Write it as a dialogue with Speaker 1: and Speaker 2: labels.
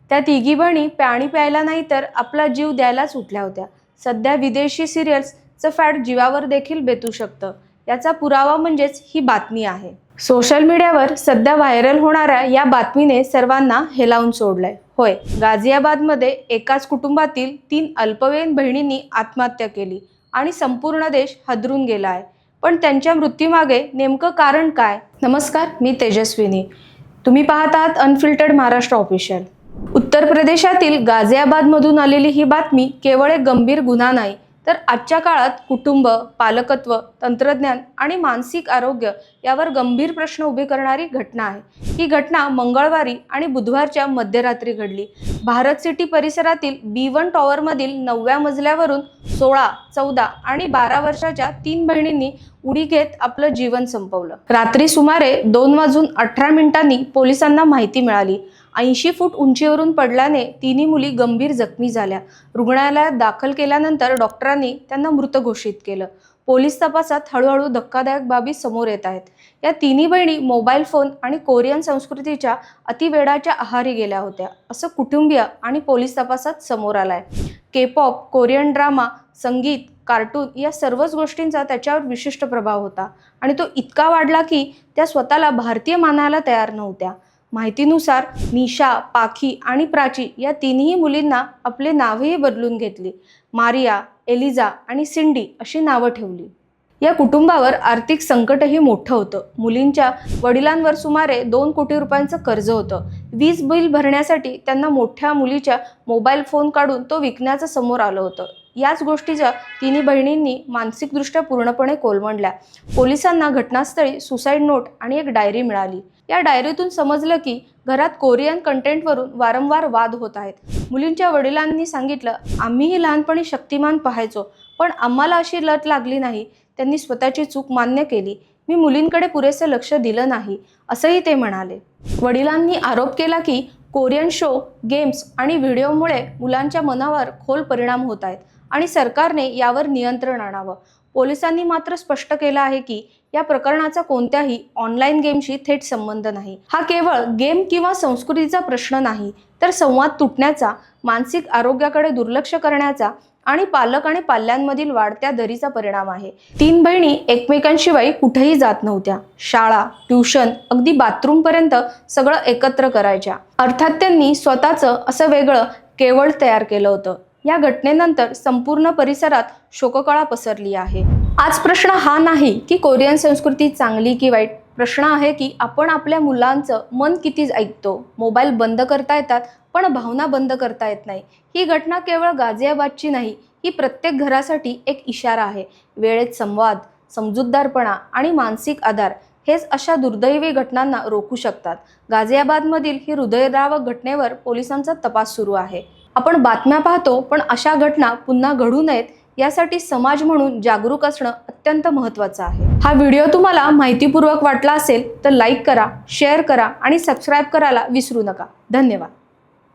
Speaker 1: त्या तिघी बहिणी पाणी प्यायला नाही तर आपला जीव द्यायलाच उठल्या होत्या। सध्या विदेशी सिरियल्सचं फॅड जीवावर देखील बेतू शकतं, याचा पुरावा म्हणजेच ही बातमी आहे। सोशल मीडियावर सध्या व्हायरल होणाऱ्या या बातमीने सर्वांना हेलावून सोडलंय। होय, गाझियाबादमध्ये एकाच कुटुंबातील 3 अल्पवयीन बहिणींनी आत्महत्या केली आणि संपूर्ण देश हादरून गेला आहे। पण त्यांच्या मृत्यूमागे नेमकं कारण काय? नमस्कार, मी तेजस्विनी। तुम्ही पाहत आहात अनफिल्टर्ड महाराष्ट्र ऑफिशियल। उत्तर प्रदेशातील गाझियाबादमधून आलेली ही बातमी केवळ एक गंभीर गुन्हा नाही, तर आजच्या काळात कुटुंब, पालकत्व, तंत्रज्ञान आणि मानसिक आरोग्य यावर गंभीर प्रश्न उभे करणारी घटना आहे। ही घटना मंगळवारी आणि बुधवारच्या मध्यरात्री घडली। भारत सिटी परिसरातील B1 टॉवरमधील 9व्या मजल्यावरून 16, 14 आणि 12 वर्षाच्या 3 बहिणींनी उडी घेत आपलं जीवन संपवलं। रात्री सुमारे 2:18 पोलिसांना माहिती मिळाली। 80 फूट उंचीवरून पडल्याने तिन्ही मुली गंभीर जखमी झाल्या। रुग्णालयात दाखल केल्यानंतर डॉक्टरांनी त्यांना मृत घोषित केलं। पोलीस तपासात हळूहळू धक्कादायक बाबी समोर येत आहेत। या तिन्ही बहिणी मोबाईल फोन आणि कोरियन संस्कृतीच्या अतिवेडाच्या आहारी गेल्या होत्या, असं कुटुंबीय आणि पोलीस तपासात समोर आलंय। के-पॉप, कोरियन ड्रामा, संगीत, कार्टून या सर्वच गोष्टींचा त्याच्यावर विशिष्ट प्रभाव होता आणि तो इतका वाढला की त्या स्वतःला भारतीय मानायला तयार नव्हत्या। माहितीनुसार निशा, पाखी आणि प्राची या तिन्ही मुलींना आपले नावही बदलून घेतली। मारिया, एलिझा आणि सिंडी अशी नावं ठेवली। या कुटुंबावर आर्थिक संकटही मोठं होतं। मुलींच्या वडिलांवर सुमारे 2 कोटी रुपयांचं कर्ज होतं। वीज बिल भरण्यासाठी त्यांना मोठ्या मुलीच्या मोबाईल फोन काढून तो विकण्याचं समोर आलं होतं। याच गोष्टीच्या तिन्ही बहिणींनी मानसिकदृष्ट्या पूर्णपणे कोलमडल्या। पोलिसांना घटनास्थळी सुसाईड नोट आणि एक डायरी मिळाली। या डायरीतून समजलं की घरात कोरियन कंटेंटवरून वारंवार वाद होत आहेत। मुलींच्या वडिलांनी सांगितलं, आम्हीही लहानपणी शक्तिमान पाहायचो, पण आम्हाला अशी लत लागली नाही। त्यांनी स्वतःची चूक मान्य केली। मी मुलींकडे पुरेसे लक्ष दिलं नाही, असंही ते म्हणाले। वडिलांनी आरोप केला की कोरियन शो, गेम्स आणि व्हिडिओमुळे मुलांच्या मनावर खोल परिणाम होत आहेत आणि सरकारने यावर नियंत्रण आणावं। पोलिसांनी मात्र स्पष्ट केलं आहे की या प्रकरणाचा कोणत्याही ऑनलाईन गेमशी थेट संबंध नाही। हा केवळ गेम किंवा संस्कृतीचा प्रश्न नाही, तर संवाद तुटण्याचा, मानसिक आरोग्याकडे दुर्लक्ष करण्याचा आणि पालक आणि पाल्यांमधील वाढत्या दरीचा परिणाम आहे। 3 बहिणी एकमेकांशिवाय कुठेही जात नव्हत्या। शाळा, ट्युशन, अगदी बाथरूम पर्यंत सगळं एकत्र करायच्या। अर्थात त्यांनी स्वतःचं असं वेगळं केवळ तयार केलं होतं। या घटनेनंतर संपूर्ण परिसरात शोककळा पसरली आहे। आज प्रश्न हा नाही की कोरियन संस्कृती चांगली की वाईट, प्रश्न आहे की आपण आपल्या मुलांचं मन किती ऐकतो। मोबाईल बंद करता येतात, पण भावना बंद करता येत नाही। ही घटना केवळ गाझियाबादची नाही, ही प्रत्येक घरासाठी एक इशारा आहे। वेळेत संवाद, समजूतदारपणा आणि मानसिक आधार हेच अशा दुर्दैवी घटनांना रोखू शकतात। गाझियाबादमधील ही हृदयद्रावक घटनेवर पोलिसांचा तपास सुरू आहे। आपण बातम्या पाहतो, पण अशा घटना पुन्हा घडू नयेत यासाठी समाज म्हणून जागरूक असणं अत्यंत महत्त्वाचं आहे। हा व्हिडिओ तुम्हाला माहितीपूर्वक वाटला असेल तर लाईक करा, शेअर करा आणि सबस्क्राईब करायला विसरू नका। धन्यवाद।